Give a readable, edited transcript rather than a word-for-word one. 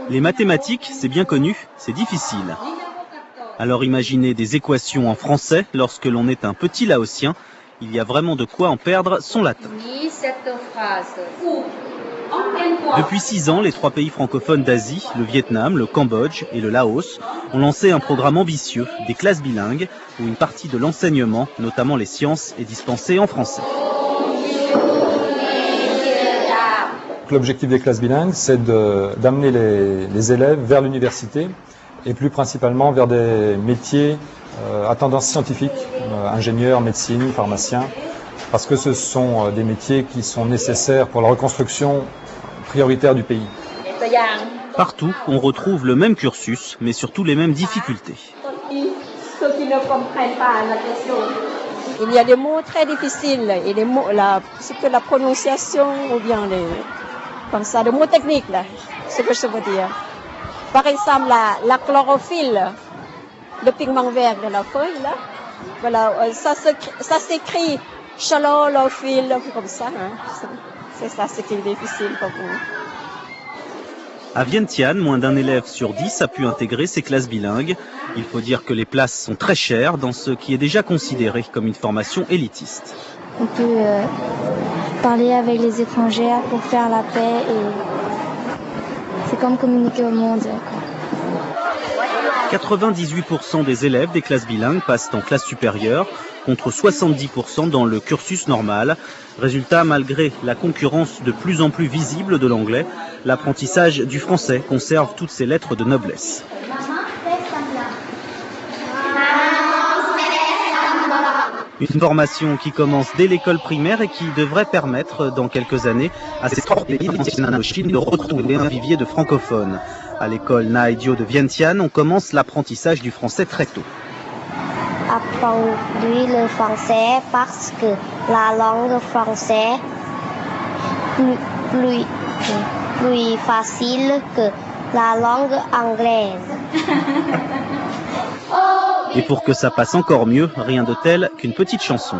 Les mathématiques, c'est bien connu, c'est difficile. Alors imaginez des équations en français lorsque l'on est un petit Laotien. Il y a vraiment de quoi en perdre son latin. Depuis 6 ans, les 3 pays francophones d'Asie, le Vietnam, le Cambodge et le Laos, ont lancé un programme ambitieux, des classes bilingues, où une partie de l'enseignement, notamment les sciences, est dispensée en français. L'objectif des classes bilingues, c'est d'amener les élèves vers l'université et plus principalement vers des métiers à tendance scientifique, ingénieurs, médecine, pharmaciens, parce que ce sont des métiers qui sont nécessaires pour la reconstruction prioritaire du pays. Partout, on retrouve le même cursus, mais surtout les mêmes difficultés. Ceux qui ne comprennent pas la question. Il y a des mots très difficiles, et des mots, ce que la prononciation ou bien comme ça, des mots techniques, là, ce que je veux dire. Par exemple, la chlorophylle, le pigment vert de la feuille, là, voilà, ça s'écrit chlorophylle, comme ça. Hein. C'est ça ce qui est difficile pour vous. À Vientiane, moins d'un élève sur 10 a pu intégrer ces classes bilingues. Il faut dire que les places sont très chères dans ce qui est déjà considéré comme une formation élitiste. On peut parler avec les étrangers pour faire la paix et c'est comme communiquer au monde. 98% des élèves des classes bilingues passent en classe supérieure, contre 70% dans le cursus normal. Résultat, malgré la concurrence de plus en plus visible de l'anglais, l'apprentissage du français conserve toutes ses lettres de noblesse. Une formation qui commence dès l'école primaire et qui devrait permettre, dans quelques années, à ces 3 pays d'Indochine de retrouver un vivier de francophones. À l'école Naïdio de Vientiane, on commence l'apprentissage du français très tôt. Apprendre le français parce que la langue française est plus facile que la langue anglaise. Et pour que ça passe encore mieux, rien de tel qu'une petite chanson.